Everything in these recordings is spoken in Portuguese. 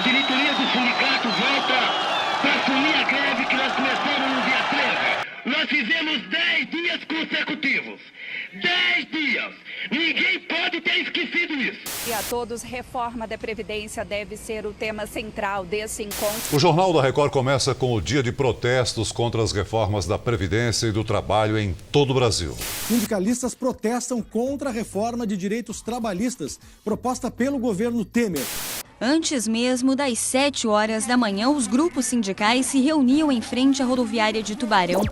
diretoria do sindicato volta para assumir a greve que nós começamos no dia 13. Nós fizemos 10 dias consecutivos. 10 dias! Ninguém pode ter esquecido isso. E a todos, reforma da Previdência deve ser o tema central desse encontro. O Jornal da Record começa com o dia de protestos contra as reformas da Previdência e do trabalho em todo o Brasil. Sindicalistas protestam contra a reforma de direitos trabalhistas proposta pelo governo Temer. Antes mesmo das 7 horas da manhã, os grupos sindicais se reuniam em frente à rodoviária de Tubarão.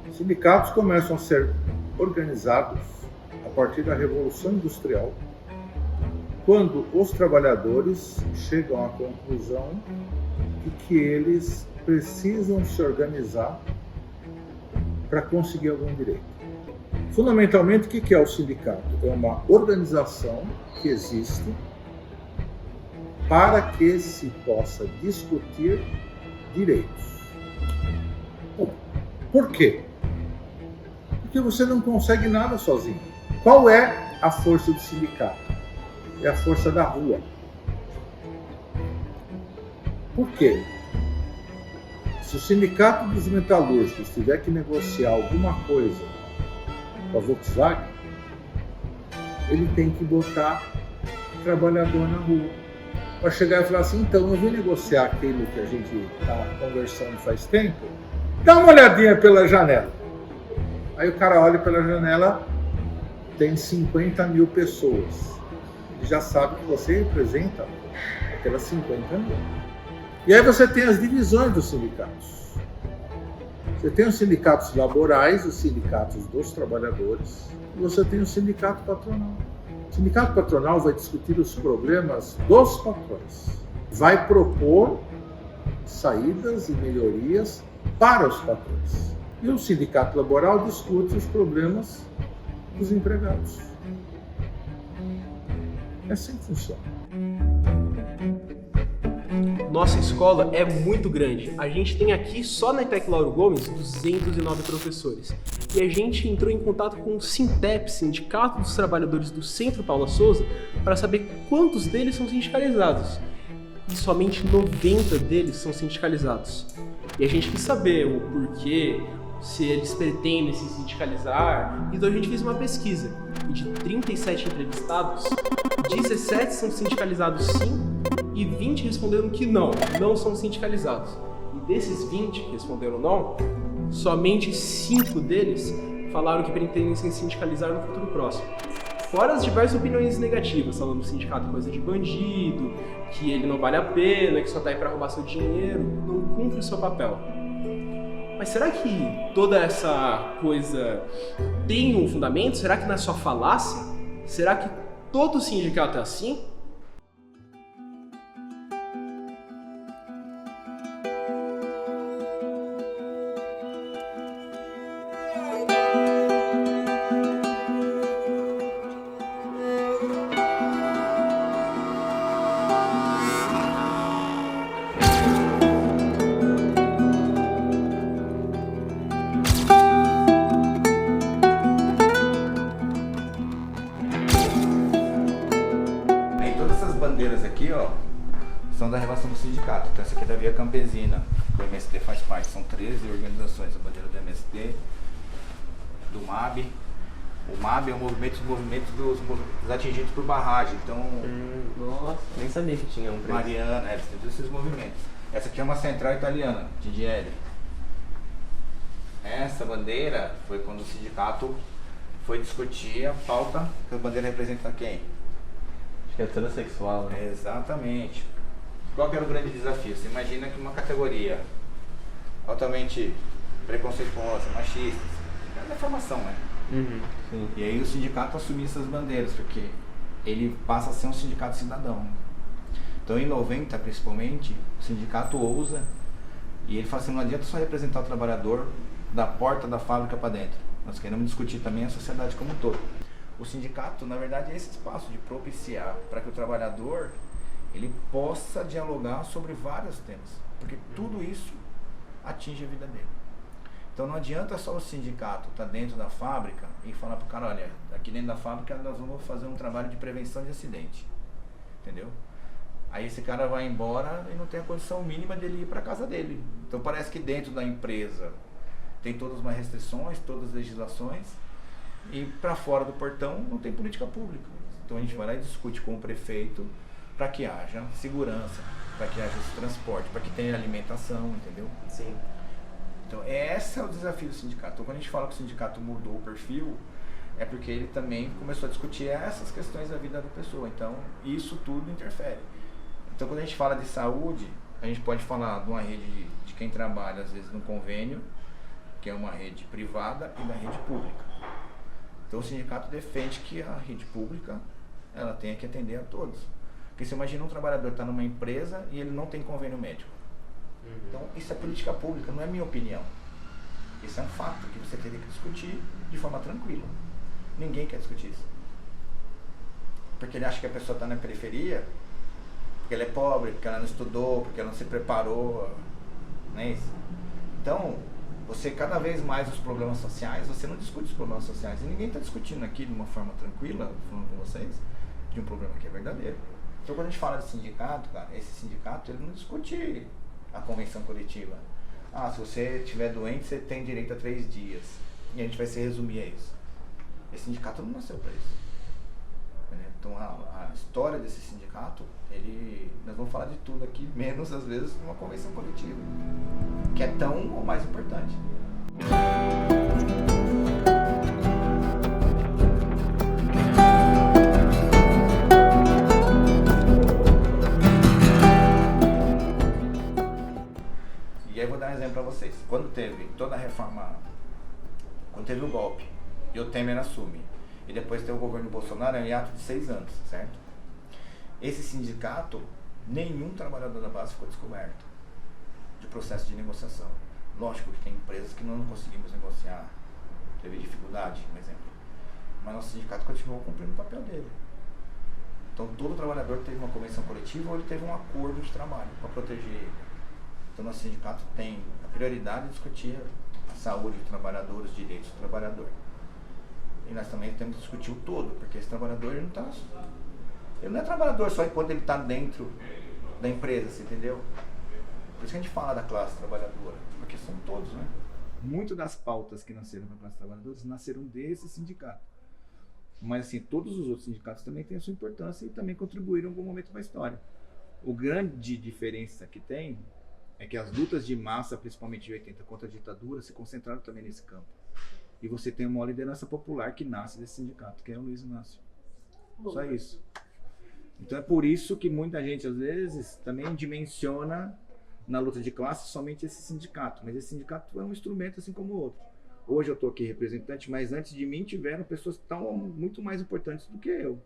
Os sindicatos começam a ser organizados a partir da Revolução Industrial, quando os trabalhadores chegam à conclusão de que eles precisam se organizar para conseguir algum direito. Fundamentalmente, o que é o sindicato? É uma organização que existe para que se possa discutir direitos. Por quê? Porque você não consegue nada sozinho. Qual é a força do sindicato? É a força da rua. Por quê? Se o sindicato dos metalúrgicos tiver que negociar alguma coisa com a Volkswagen, ele tem que botar o trabalhador na rua. Para chegar e falar assim, então eu vim negociar aquilo que a gente está conversando faz tempo, dá uma olhadinha pela janela. Aí o cara olha pela janela, tem 50 mil pessoas. Ele já sabe que você representa aquelas 50 mil. E aí você tem as divisões dos sindicatos. Você tem os sindicatos laborais, os sindicatos dos trabalhadores, e você tem o sindicato patronal. O sindicato patronal vai discutir os problemas dos patrões. Vai propor saídas e melhorias para os patrões. E o sindicato laboral discute os problemas dos empregados. É assim que funciona. Nossa escola é muito grande. A gente tem aqui, só na ETEC Lauro Gomes, 209 professores. E a gente entrou em contato com o Sintep, Sindicato dos Trabalhadores do Centro Paula Souza, para saber quantos deles são sindicalizados. E somente 90 deles são sindicalizados. E a gente quis saber o porquê, se eles pretendem se sindicalizar. Então a gente fez uma pesquisa. E de 37 entrevistados, 17 são sindicalizados sim, e 20 responderam que não são sindicalizados. E desses 20 que responderam não, somente 5 deles falaram que pretendem se sindicalizar no futuro próximo. Fora as diversas opiniões negativas, falando que o sindicato é coisa de bandido, que ele não vale a pena, que só tá aí para roubar seu dinheiro, não cumpre o seu papel. Mas será que toda essa coisa tem um fundamento? Será que não é só falácia? Será que todo sindicato é assim? Aqui, ó, são da relação do sindicato. Então essa aqui é da Via Campesina, que o MST faz parte. São 13 organizações, a bandeira do MST, do MAB. O MAB é um movimento, os movimentos dos atingidos por barragem. Então, Nossa, nem sabia que tinha um preço. Mariana, eles têm todos esses movimentos. Essa aqui é uma central italiana, TGL. Essa bandeira foi quando o sindicato foi discutir a pauta, que a bandeira representa quem? Acho que é transexual, né? Exatamente. Qual que era o grande desafio? Você imagina que uma categoria altamente preconceituosa, machista, é da formação, né? Sim. E aí o sindicato assumia essas bandeiras, porque ele passa a ser um sindicato cidadão. Então em 90, principalmente, o sindicato ousa e ele fala assim, não adianta só representar o trabalhador da porta da fábrica para dentro. Nós queremos discutir também a sociedade como um todo. O sindicato, na verdade, é esse espaço de propiciar para que o trabalhador ele possa dialogar sobre vários temas, porque tudo isso atinge a vida dele. Então não adianta só o sindicato estar dentro da fábrica e falar para o cara, olha, aqui dentro da fábrica nós vamos fazer um trabalho de prevenção de acidente, entendeu? Aí esse cara vai embora e não tem a condição mínima dele ir para casa dele. Então parece que dentro da empresa tem todas as restrições, todas as legislações, e para fora do portão não tem política pública. Então a gente vai lá e discute com o prefeito para que haja segurança, para que haja esse transporte, para que tenha alimentação, entendeu? Sim. Então esse é o desafio do sindicato. Então quando a gente fala que o sindicato mudou o perfil, é porque ele também começou a discutir essas questões da vida da pessoa. Então isso tudo interfere. Então quando a gente fala de saúde, a gente pode falar de uma rede de quem trabalha às vezes no convênio, que é uma rede privada, e da rede pública. Então o sindicato defende que a rede pública ela tenha que atender a todos. Porque você imagina um trabalhador estar numa empresa e ele não tem convênio médico. Então isso é política pública, não é minha opinião. Isso é um fato que você teria que discutir de forma tranquila. Ninguém quer discutir isso. Porque ele acha que a pessoa está na periferia, porque ela é pobre, porque ela não estudou, porque ela não se preparou. Não é isso? Então, você cada vez mais os problemas sociais, você não discute os problemas sociais. E ninguém está discutindo aqui de uma forma tranquila, falando com vocês, de um problema que é verdadeiro. Então quando a gente fala de sindicato, cara, esse sindicato ele não discute a convenção coletiva. Ah, se você estiver doente, você tem direito a 3 dias. E a gente vai se resumir a isso. Esse sindicato não nasceu para isso. Então a história desse sindicato, nós vamos falar de tudo aqui, menos às vezes uma convenção coletiva, que é tão ou mais importante. E aí eu vou dar um exemplo para vocês. Quando teve toda a reforma, quando teve o golpe, e o Temer assume, e depois teve o governo Bolsonaro, é um hiato de 6 anos, certo? Esse sindicato, nenhum trabalhador da base ficou descoberto de processo de negociação. Lógico que tem empresas que não conseguimos negociar, teve dificuldade, por exemplo. Mas nosso sindicato continuou cumprindo o papel dele. Então todo trabalhador teve uma convenção coletiva ou ele teve um acordo de trabalho para proteger ele. Então nosso sindicato tem a prioridade de discutir a saúde do trabalhador, os direitos do trabalhador. E nós também temos que discutir o todo, porque esse trabalhador ele não é trabalhador só enquanto ele está dentro da empresa, você entendeu? Por isso que a gente fala da classe trabalhadora, porque são todos, né? Muitas das pautas que nasceram da classe trabalhadora nasceram desse sindicato. Mas assim, todos os outros sindicatos também têm a sua importância e também contribuíram em algum momento para a história. O grande diferença que tem é que as lutas de massa, principalmente de 80 contra a ditadura, se concentraram também nesse campo. E você tem uma liderança popular que nasce desse sindicato, que é o Luiz Inácio. Só isso. Então é por isso que muita gente, às vezes, também dimensiona na luta de classe somente esse sindicato. Mas esse sindicato é um instrumento assim como o outro. Hoje eu estou aqui representante, mas antes de mim tiveram pessoas que estão muito mais importantes do que eu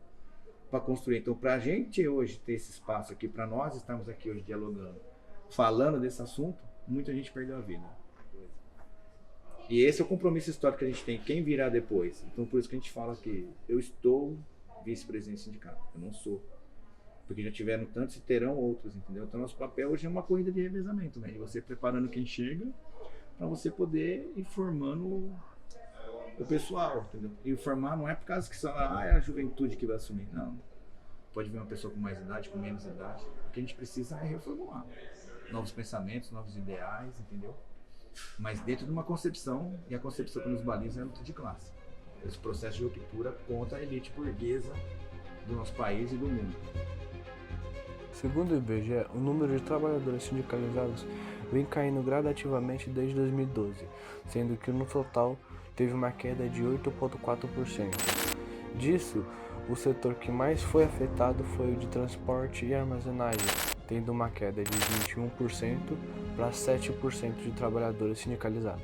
para construir. Então, para a gente hoje ter esse espaço aqui, para nós estarmos aqui hoje dialogando, falando desse assunto, muita gente perdeu a vida. E esse é o compromisso histórico que a gente tem, quem virá depois. Então por isso que a gente fala que eu estou vice-presidente do sindicato, eu não sou. Porque já tiveram tantos e terão outros, entendeu? Então nosso papel hoje é uma corrida de revezamento, né? E você preparando quem chega para você poder ir formando o pessoal, entendeu? E formar não é por causa que só é a juventude que vai assumir, não. Pode vir uma pessoa com mais idade, com menos idade. O que a gente precisa é reformular. Novos pensamentos, novos ideais, entendeu? Mas dentro de uma concepção, e a concepção que nos baliza é a luta de classe. Esse processo de ruptura contra a elite burguesa do nosso país e do mundo. Segundo o IBGE, o número de trabalhadores sindicalizados vem caindo gradativamente desde 2012, sendo que no total teve uma queda de 8,4%. Disso, o setor que mais foi afetado foi o de transporte e armazenagem, tendo uma queda de 21% para 7% de trabalhadores sindicalizados.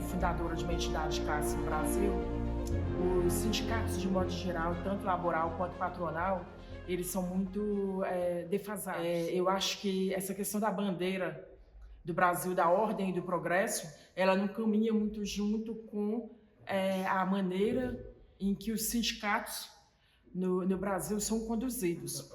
Fundadora de uma entidade de classe no Brasil, os sindicatos, de modo geral, tanto laboral quanto patronal, eles são muito defasados. Eu acho que essa questão da bandeira do Brasil, da ordem e do progresso, ela não caminha muito junto com a maneira em que os sindicatos no Brasil são conduzidos.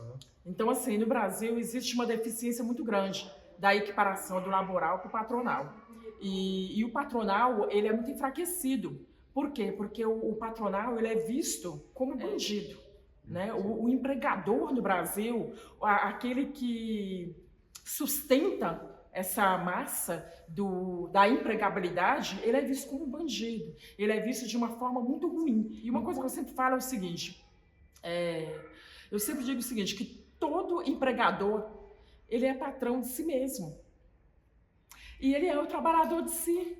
Então, assim, no Brasil existe uma deficiência muito grande da equiparação do laboral com o patronal. E o patronal, ele é muito enfraquecido. Por quê? Porque o patronal, ele é visto como bandido, né? O empregador no Brasil, aquele que sustenta essa massa da empregabilidade, ele é visto como bandido. Ele é visto de uma forma muito ruim. E uma coisa que eu sempre falo é o seguinte, eu sempre digo o seguinte, que todo empregador, ele é patrão de si mesmo. E ele é o trabalhador de si.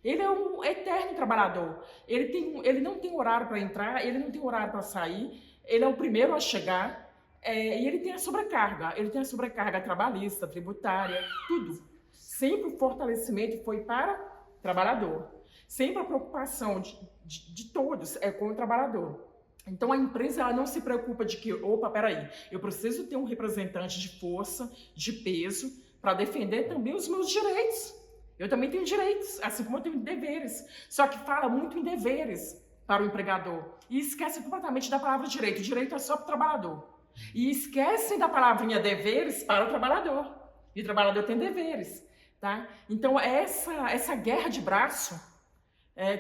Ele é um eterno trabalhador. Ele não tem horário para entrar, ele não tem horário para sair, ele é o primeiro a chegar, e ele tem a sobrecarga. Ele tem a sobrecarga trabalhista, tributária, tudo. Sempre o fortalecimento foi para o trabalhador. Sempre a preocupação de todos é com o trabalhador. Então a empresa ela não se preocupa de que, opa, peraí, eu preciso ter um representante de força, de peso, para defender também os meus direitos. Eu também tenho direitos, assim como eu tenho deveres. Só que fala muito em deveres para o empregador. E esquece completamente da palavra direito. O direito é só para o trabalhador. E esquecem da palavrinha deveres para o trabalhador. E o trabalhador tem deveres. Tá? Então, essa guerra de braço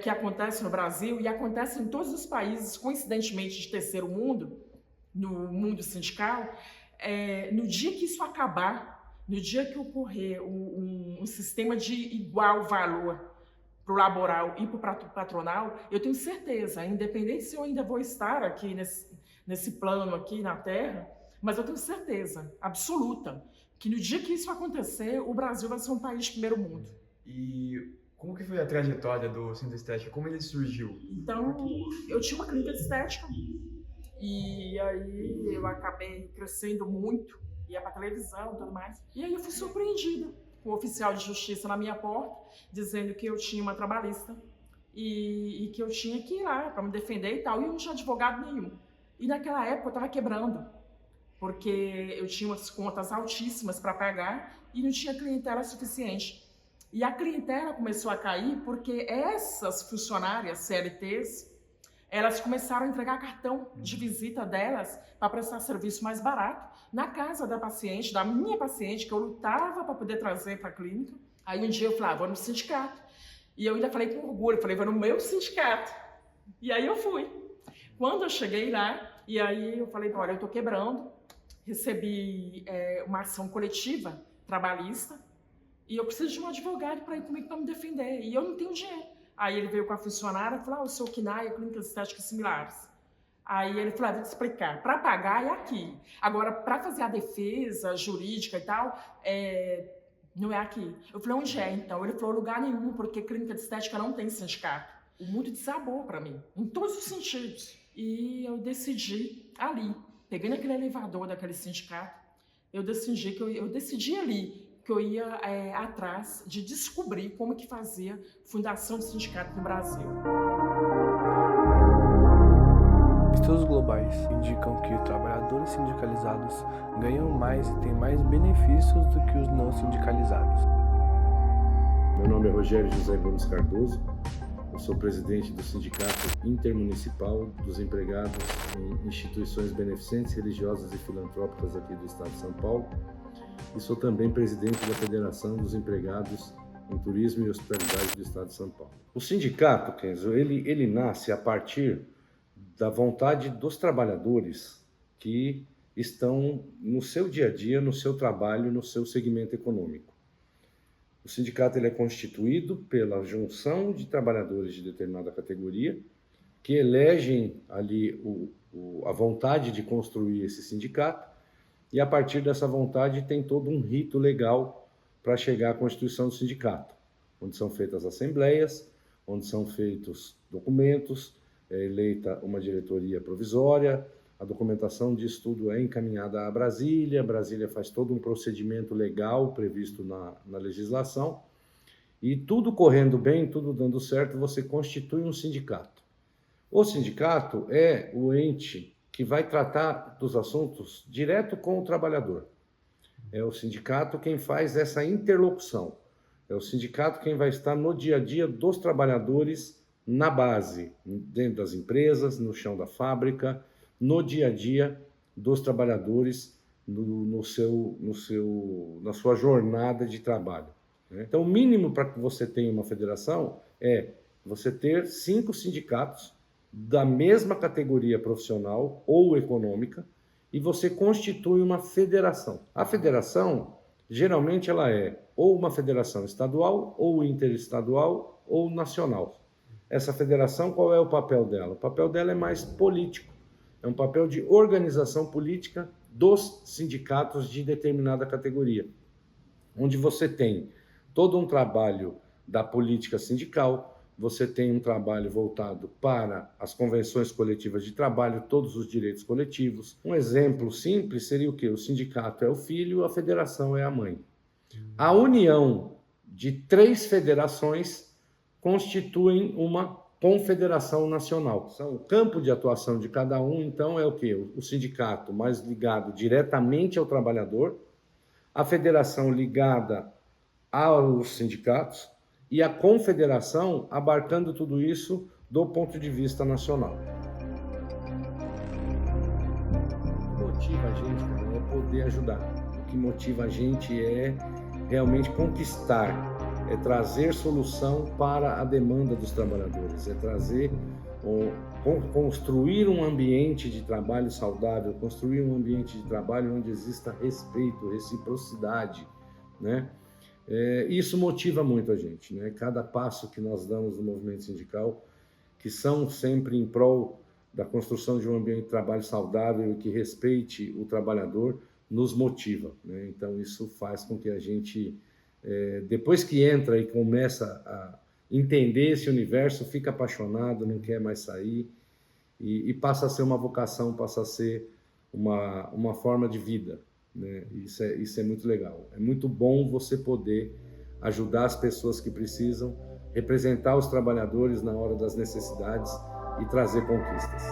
que acontece no Brasil e acontece em todos os países, coincidentemente, de terceiro mundo, no mundo sindical, no dia que isso acabar, no dia que ocorrer um sistema de igual valor para o laboral e para o patronal, eu tenho certeza, independente se eu ainda vou estar aqui nesse plano aqui na Terra, mas eu tenho certeza absoluta que no dia que isso acontecer, o Brasil vai ser um país de primeiro mundo. E como que foi a trajetória do Centro Estética? Como ele surgiu? Então, eu tinha uma clínica de estética e aí eu acabei crescendo muito, ia para televisão e tudo mais. E aí eu fui surpreendida com o oficial de justiça na minha porta, dizendo que eu tinha uma trabalhista e que eu tinha que ir lá para me defender e tal. E eu não tinha advogado nenhum. E naquela época eu estava quebrando, porque eu tinha umas contas altíssimas para pagar e não tinha clientela suficiente. E a clientela começou a cair porque essas funcionárias CLTs, elas começaram a entregar cartão de visita delas para prestar serviço mais barato na casa da paciente, da minha paciente, que eu lutava para poder trazer para a clínica. Aí um dia eu falei, vou no sindicato. E eu ainda falei com orgulho, falei, vou no meu sindicato. E aí eu fui. Quando eu cheguei lá, e aí eu falei, olha, eu estou quebrando, recebi uma ação coletiva trabalhista e eu preciso de um advogado para ir comigo para me defender. E eu não tenho dinheiro. Aí ele veio com a funcionária e falou, eu sou KNAI, Clínicas Estéticas Similares. Aí ele falou, vou te explicar, para pagar é aqui. Agora, para fazer a defesa jurídica e tal, não é aqui. Eu falei, onde é então? Ele falou, lugar nenhum, porque clínica de estética não tem sindicato. Muito desabou para mim, em todos os sentidos. E eu decidi ali, peguei naquele elevador daquele sindicato, eu decidi ali, que eu ia atrás de descobrir como que fazia fundação de sindicato no Brasil. Estudos globais indicam que trabalhadores sindicalizados ganham mais e têm mais benefícios do que os não sindicalizados. Meu nome é Rogério José Gomes Cardoso, eu sou presidente do Sindicato Intermunicipal dos Empregados em Instituições Beneficentes, Religiosas e Filantrópicas aqui do Estado de São Paulo. E sou também presidente da Federação dos Empregados em turismo e hospitalidade do estado de São Paulo. O sindicato, Kenzo, ele nasce a partir da vontade dos trabalhadores que estão no seu dia a dia, no seu trabalho, no seu segmento econômico. O sindicato ele é constituído pela junção de trabalhadores de determinada categoria que elegem ali a vontade de construir esse sindicato e a partir dessa vontade tem todo um rito legal para chegar à constituição do sindicato, onde são feitas assembleias, onde são feitos documentos, é eleita uma diretoria provisória, a documentação de estudo é encaminhada a Brasília, Brasília faz todo um procedimento legal previsto na legislação, e tudo correndo bem, tudo dando certo, você constitui um sindicato. O sindicato é o ente que vai tratar dos assuntos direto com o trabalhador. É o sindicato quem faz essa interlocução. É o sindicato quem vai estar no dia a dia dos trabalhadores na base, dentro das empresas, no chão da fábrica, no dia a dia dos trabalhadores na sua jornada de trabalho. Então, o mínimo para que você tenha uma federação é você ter 5 sindicatos da mesma categoria profissional ou econômica e você constitui uma federação. A federação, geralmente, ela é ou uma federação estadual, ou interestadual, ou nacional. Essa federação, qual é o papel dela? O papel dela é mais político. É um papel de organização política dos sindicatos de determinada categoria, onde você tem todo um trabalho da política sindical, você tem um trabalho voltado para as convenções coletivas de trabalho, todos os direitos coletivos. Um exemplo simples seria o quê? O sindicato é o filho, a federação é a mãe. A união de 3 federações constituem uma confederação nacional. O campo de atuação de cada um, então, é o quê? O sindicato mais ligado diretamente ao trabalhador, a federação ligada aos sindicatos e a confederação abarcando tudo isso do ponto de vista nacional. O que motiva a gente, cara, é poder ajudar. O que motiva a gente é realmente conquistar, é trazer solução para a demanda dos trabalhadores, é construir um ambiente de trabalho saudável, construir um ambiente de trabalho onde exista respeito, reciprocidade, né? Isso motiva muito a gente, né? Cada passo que nós damos no movimento sindical, que são sempre em prol da construção de um ambiente de trabalho saudável e que respeite o trabalhador, nos motiva, né? Então isso faz com que a gente, depois que entra e começa a entender esse universo, fica apaixonado, não quer mais sair e passa a ser uma vocação, passa a ser uma forma de vida. Né? Isso é muito legal. É muito bom você poder ajudar as pessoas que precisam, representar os trabalhadores na hora das necessidades e trazer conquistas.